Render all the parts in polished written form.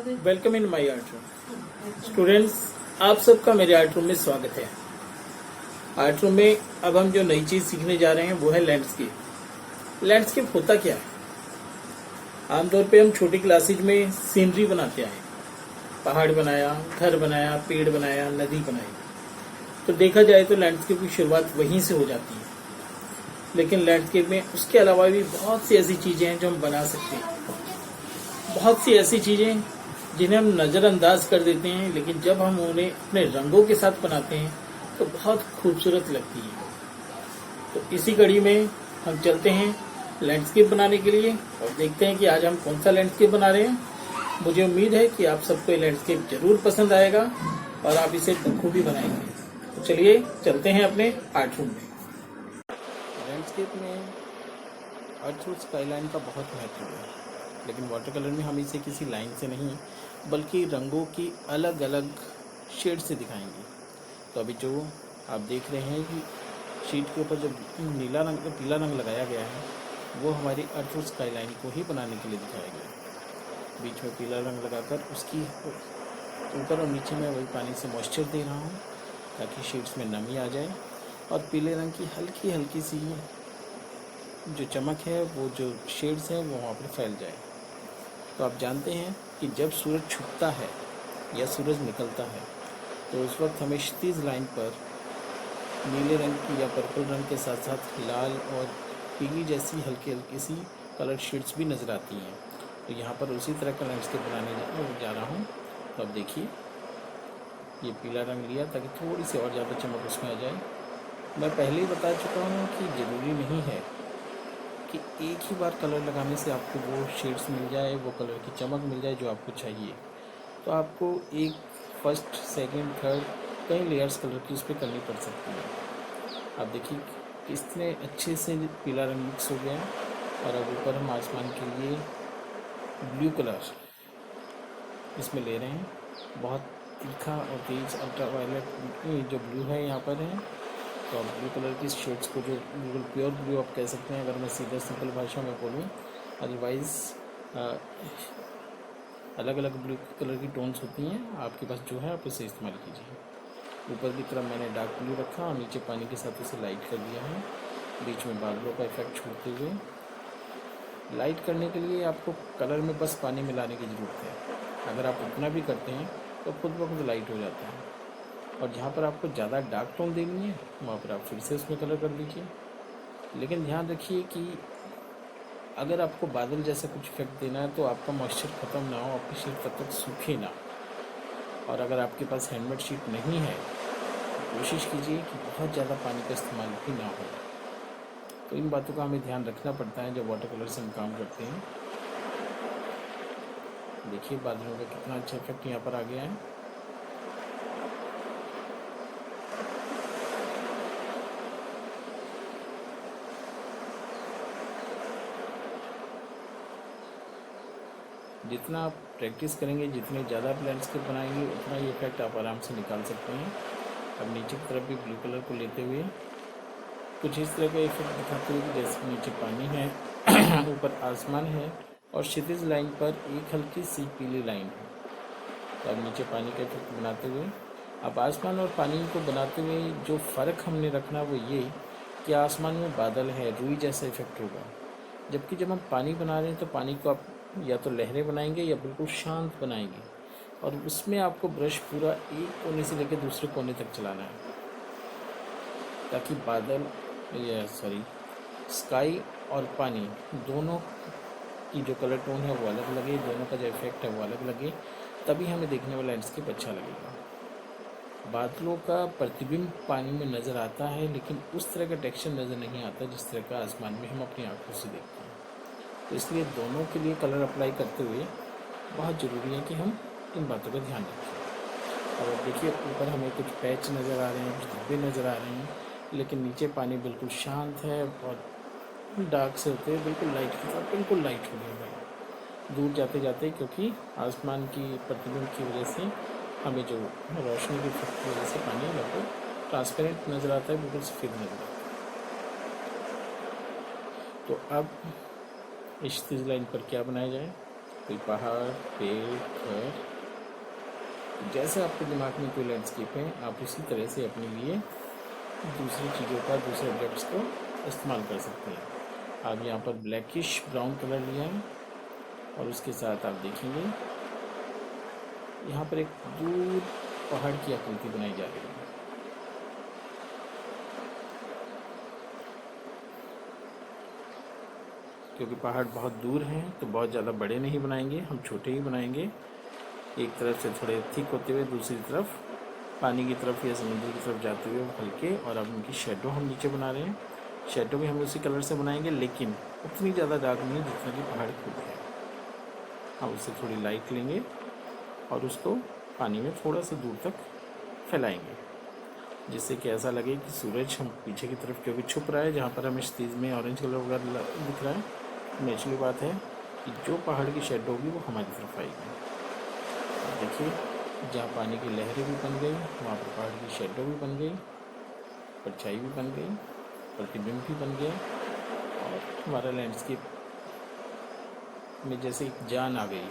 Welcome in my art room. Students, आप सबका मेरे आर्ट रूम में स्वागत है। आर्ट रूम में अब हम जो नई चीज सीखने जा रहे हैं वो है लैंडस्केप। लैंडस्केप होता क्या है? आमतौर पे हम छोटी क्लासेज में सीनरी बनाते आए, पहाड़ बनाया, घर बनाया, पेड़ बनाया, नदी बनाई। तो देखा जाए तो लैंडस्केप की शुरुआत वहीं से हो जाती है। लेकिन लैंडस्केप में उसके अलावा भी बहुत सी ऐसी चीजें हैं जो हम बना सकते हैं। बहुत सी ऐसी चीजें जिन्हें हम नजरअंदाज कर देते हैं, लेकिन जब हम उन्हें अपने रंगों के साथ बनाते हैं तो बहुत खूबसूरत लगती है। तो इसी कड़ी में हम चलते हैं लैंडस्केप बनाने के लिए और देखते हैं कि आज हम कौन सा लैंडस्केप बना रहे हैं। मुझे उम्मीद है कि आप सबको ये लैंडस्केप जरूर पसंद आएगा और आप इसे बखूबी बनाएंगे। तो चलिए चलते हैं अपने आर्ट रूम में। लैंडस्केप में अर्थ और स्काई लाइन का बहुत महत्व है, लेकिन वाटर कलर में हम इसे किसी लाइन से नहीं बल्कि रंगों की अलग अलग शेड से दिखाएंगे। तो अभी जो आप देख रहे हैं कि शीट के ऊपर जो नीला रंग पीला रंग लगाया गया है वो हमारी अर्थ और स्काई लाइन को ही बनाने के लिए दिखाया गया है। बीच में पीला रंग लगाकर उसकी ऊपर और नीचे में वही पानी से मॉइस्चर दे रहा हूँ ताकि शीट्स में नमी आ जाए और पीले रंग की हल्की हल्की सी जो चमक है, वो जो शेड्स हैं वो वहाँ पर फैल जाए। तो आप जानते हैं कि जब सूरज छुपता है या सूरज निकलता है तो उस वक्त हमें क्षितिज लाइन पर नीले रंग की या पर्पल रंग के साथ साथ लाल और पीली जैसी हल्की हल्की सी कलर शेड्स भी नज़र आती हैं। तो यहाँ पर उसी तरह का लैंडस्केप बनाने जा रहा हूँ। तो अब देखिए, ये पीला रंग लिया ताकि थोड़ी सी और ज़्यादा चमक उसमें आ जाए। मैं पहले ही बता चुका हूँ कि ज़रूरी नहीं है कि एक ही बार कलर लगाने से आपको वो शेड्स मिल जाए, वो कलर की चमक मिल जाए जो आपको चाहिए। तो आपको एक फर्स्ट, सेकंड, थर्ड कई लेयर्स कलर की उस पर करनी पड़ सकती है। आप देखिए कितने अच्छे से पीला रंग मिक्स हो गया और अब ऊपर हम आसमान के लिए ब्लू कलर इसमें ले रहे हैं। बहुत तीखा और तेज अल्ट्रा वायलेट जो ब्लू है यहाँ पर है। तो आप ब्लू कलर की शेड्स को, जो बिल्कुल प्योर ब्लू आप कह सकते हैं अगर मैं सीधा सिंपल भाषा में बोलूँ, अदरवाइज़ अलग अलग ब्लू कलर की टोन्स होती हैं, आपके पास जो है आप उसे इस्तेमाल कीजिए। ऊपर की तरफ मैंने डार्क ब्लू रखा और नीचे पानी के साथ उसे लाइट कर दिया है, बीच में बादलों का इफेक्ट छोड़ते हुए। लाइट करने के लिए आपको कलर में बस पानी मिलाने की ज़रूरत है। अगर आप उतना भी करते हैं तो खुद ब खुद लाइट हो जाता है। और जहाँ पर आपको ज़्यादा डार्क टोन देनी है वहाँ पर आप फिर से उसमें कलर कर दीजिए। लेकिन ध्यान रखिए कि अगर आपको बादल जैसा कुछ इफेक्ट देना है तो आपका मॉइस्चर ख़त्म ना हो, आपकी शीट तब तक सूखे ना। और अगर आपके पास हैंडमेड शीट नहीं है तो कोशिश कीजिए कि बहुत ज़्यादा पानी का इस्तेमाल भी ना हो। तो इन बातों का हमें ध्यान रखना पड़ता है जब वाटर कलर से हम काम करते हैं। देखिए बादलों का कितना अच्छा इफेक्ट यहाँ पर आ गया है। जितना आप प्रैक्टिस करेंगे, जितने ज़्यादा आप लैंडस्केप बनाएंगे, उतना ये इफेक्ट आप आराम से निकाल सकते हैं। अब नीचे की तरफ भी ब्लू कलर को लेते हुए कुछ इस तरह का इफेक्ट दिखाते हुए जैसे नीचे पानी है ऊपर आसमान है और क्षितिज लाइन पर एक हल्की सी पीली लाइन है। तो अब नीचे पानी का इफेक्ट बनाते हुए, अब आसमान और पानी को बनाते हुए जो फ़र्क हमने रखना वो ये कि आसमान में बादल है, रुई जैसा इफेक्ट होगा, जबकि जब हम पानी बना रहे हैं तो पानी को आप या तो लहरें बनाएंगे या बिल्कुल शांत बनाएंगे और उसमें आपको ब्रश पूरा एक कोने से लेकर दूसरे कोने तक चलाना है ताकि बादल स्काई और पानी दोनों की जो कलर टोन है वो अलग लगे, दोनों का जो इफेक्ट है वो अलग लगे, तभी हमें देखने वाला लैंडस्केप अच्छा लगेगा। बादलों का प्रतिबिंब पानी में नज़र आता है, लेकिन उस तरह का टेक्सचर नज़र नहीं आता जिस तरह का आसमान में हम अपनी आंखों से देखते हैं। तो इसलिए दोनों के लिए कलर अप्लाई करते हुए बहुत ज़रूरी है कि हम इन बातों का ध्यान रखें। और अब देखिए ऊपर हमें कुछ पैच नज़र आ रहे हैं, कुछ धब्बे नज़र आ रहे हैं, लेकिन नीचे पानी बिल्कुल शांत है और डार्क से होते हुए बिल्कुल लाइट के साथ बिल्कुल लाइट हो गया है दूर जाते जाते, क्योंकि आसमान की प्रतिबिंब की वजह से हमें जो रोशनी की इफेक्ट की वजह से पानी लगभग ट्रांसपेरेंट नज़र आता है, बिल्कुल सफ़ेद नज़र आता है। तो अब इस लाइन पर क्या बनाया जाए, कोई पहाड़, पेड़, घर, जैसे आपके दिमाग में कोई लैंडस्केप है आप उसी तरह से अपने लिए दूसरी चीज़ों का, दूसरे ऑब्जेक्ट्स को इस्तेमाल कर सकते हैं। आप यहाँ पर ब्लैकिश ब्राउन कलर लिया है और उसके साथ आप देखेंगे यहाँ पर एक दूर पहाड़ की आकृति बनाई जा रही है। क्योंकि पहाड़ बहुत दूर हैं तो बहुत ज़्यादा बड़े नहीं बनाएंगे, हम छोटे ही बनाएंगे। एक तरफ से थोड़े थिक होते हुए दूसरी तरफ पानी की तरफ या समुद्र की तरफ जाते हुए हल्के, और अब उनकी शेडो हम नीचे बना रहे हैं। शेडो भी हम उसी कलर से बनाएंगे, लेकिन उतनी ज़्यादा डार्क नहीं जितना कि पहाड़ खुद है। हम उससे थोड़ी लाइट लेंगे और उसको पानी में थोड़ा सा दूर तक फैलाएंगे, जिससे कि ऐसा लगे कि सूरज हम पीछे की तरफ क्योंकि छुप रहा है, जहाँ पर हमें स्टेज में ऑरेंज कलर वगैरह दिख रहा है। नेचुरली बात है कि जो पहाड़ की शेड होगी वो हमारी तरफ आएगी। देखिए, जहाँ पानी की लहरें भी बन गई वहाँ पर पहाड़ की शेडो भी बन गई, परछाई भी बन गई, प्रतिबिंब भी बन गया, और हमारा लैंडस्केप में जैसे एक जान आ गई।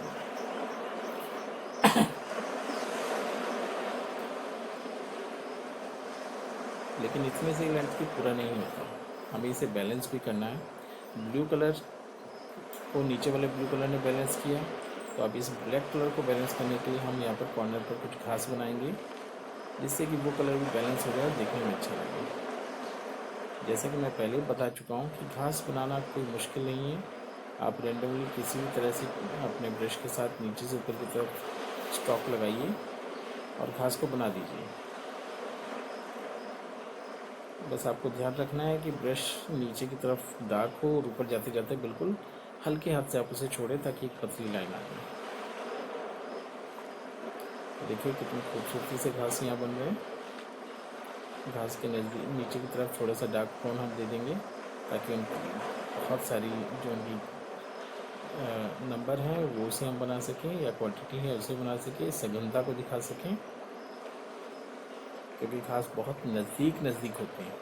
लेकिन इसमें से लैंडस्केप पूरा नहीं होता, हमें इसे बैलेंस भी करना है। ब्लू कलर को नीचे वाले ब्लू कलर ने बैलेंस किया, तो अब इस ब्लैक कलर को बैलेंस करने के लिए हम यहाँ पर कॉर्नर पर कुछ घास बनाएंगे, जिससे कि वो कलर भी बैलेंस हो जाए और देखने में अच्छा लगे। जैसा कि मैं पहले बता चुका हूँ कि घास बनाना कोई मुश्किल नहीं है। आप रेंडमली किसी भी तरह से अपने ब्रश के साथ नीचे से ऊपर की तरफ स्ट्रोक लगाइए और घास को बना दीजिए। बस आपको ध्यान रखना है कि ब्रश नीचे की तरफ डार्क हो और ऊपर जाते जाते बिल्कुल हल्के हाथ से आप उसे छोड़ें ताकि एक पतली लाइन आ जाए। देखिए कितनी खूबसूरती से घास यहाँ बन रहे हैं। घास के नज़दीक नीचे की तरफ थोड़ा सा डार्क टोन हम दे देंगे ताकि उनकी बहुत सारी जो उनकी नंबर हैं वो उसे हम बना सकें, या क्वांटिटी है उसे बना सकें, सघनता को दिखा सकें, क्योंकि घास बहुत नज़दीक होते हैं।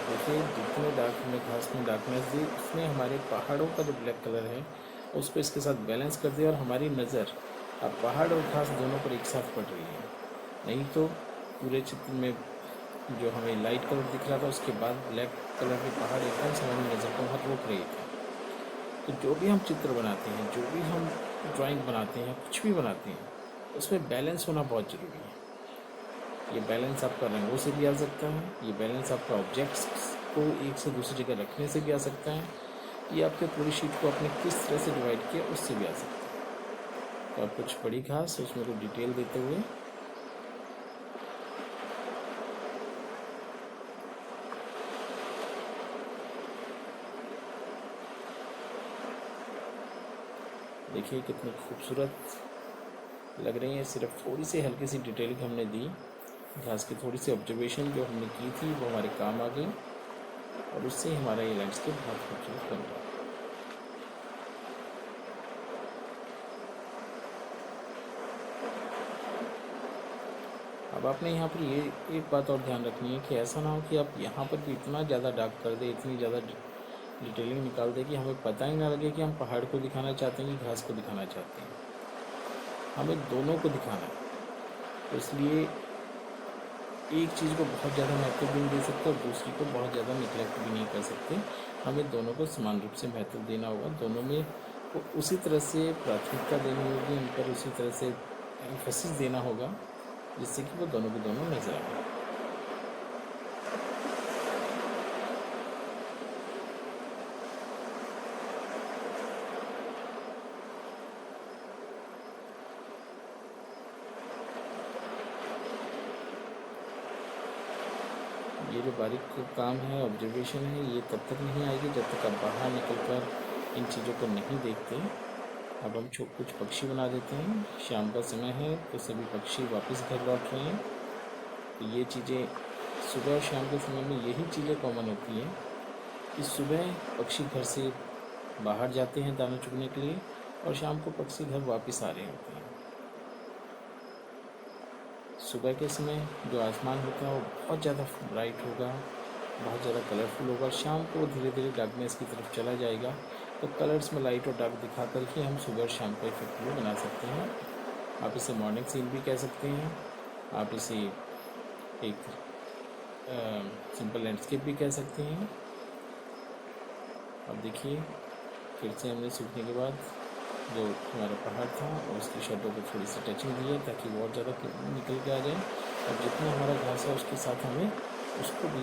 देखिए जितने डार्क हमें घास में डार्कनेस दी, उसने हमारे पहाड़ों का जो ब्लैक कलर है उसको इसके साथ बैलेंस कर दिया, और हमारी नज़र अब पहाड़ और घास दोनों पर एक साथ पड़ रही है। नहीं तो पूरे चित्र में जो हमें लाइट कलर दिख रहा था उसके बाद ब्लैक कलर के पहाड़ एकदम से हमारी नज़र को बहुत रोक रहे थे। तो जो भी हम चित्र बनाते हैं, जो भी हम ड्राइंग बनाते हैं, कुछ भी बनाते हैं, उसमें बैलेंस होना बहुत ज़रूरी है। ये बैलेंस आपका रंगों से भी आ सकता है, ये बैलेंस आपका ऑब्जेक्ट्स को एक से दूसरी जगह रखने से भी आ सकता है, ये आपके पूरी शीट को आपने किस तरह से डिवाइड किया उससे भी आ सकता है। तो आप कुछ बड़ी घास उसमें कुछ डिटेल देते हुए देखिए कितनी खूबसूरत लग रही है। सिर्फ थोड़ी सी हल्की सी डिटेलिंग हमने दी, घास की थोड़ी सी ऑब्जर्वेशन जो हमने की थी वो हमारे काम आ गई, और उससे हमारा ये लैंडस्केप बहुत खूबसूरत बन गया। अब आपने यहाँ पर ये एक बात और ध्यान रखनी है कि ऐसा ना हो कि आप यहाँ पर भी इतना ज़्यादा डार्क कर दे, इतनी ज़्यादा डिटेलिंग निकाल दे कि हमें पता ही ना लगे कि हम पहाड़ को दिखाना चाहते हैं कि घास को दिखाना चाहते हैं। हमें दोनों को दिखाना है, तो इसलिए एक चीज़ को बहुत ज़्यादा महत्व भी नहीं दे सकते और दूसरी को बहुत ज़्यादा निगलेक्ट भी नहीं कर सकते। हमें दोनों को समान रूप से महत्व देना होगा, दोनों में को उसी तरह से प्राथमिकता देनी होगी, उन पर उसी तरह से एम्फेसिस देना होगा, जिससे कि वो दोनों के दोनों नजर आए। ये जो बारीक काम है, ऑब्जर्वेशन है, ये तब तक नहीं आएगी जब तक आप बाहर निकलकर इन चीज़ों को नहीं देखते। अब हम कुछ पक्षी बना देते हैं। शाम का समय है तो सभी पक्षी वापस घर लौट रहे हैं। तो ये चीज़ें सुबह और शाम के समय में यही चीज़ें कॉमन होती हैं कि सुबह पक्षी घर से बाहर जाते हैं दाना चुगने के लिए, और शाम को पक्षी घर वापस आ रहे होते हैं। सुबह के समय जो आसमान होता है वो बहुत ज़्यादा ब्राइट होगा, बहुत ज़्यादा कलरफुल होगा। शाम को धीरे धीरे डार्कनेस की तरफ चला जाएगा। तो कलर्स में लाइट और डार्क दिखा कर ही हम सुबह और शाम का इफेक्ट भी बना सकते हैं। आप इसे मॉर्निंग सीन भी कह सकते हैं, आप इसे एक सिंपल लैंडस्केप भी कह सकते हैं। अब देखिए फिर से हमने सूखने के बाद जो हमारा पहाड़ था और उसकी शर्टों को थोड़ी सी टचिंग दी है ताकि बहुत ज़्यादा निकल के आ जाए। और जितना हमारा घास है उसके साथ हमें उसको भी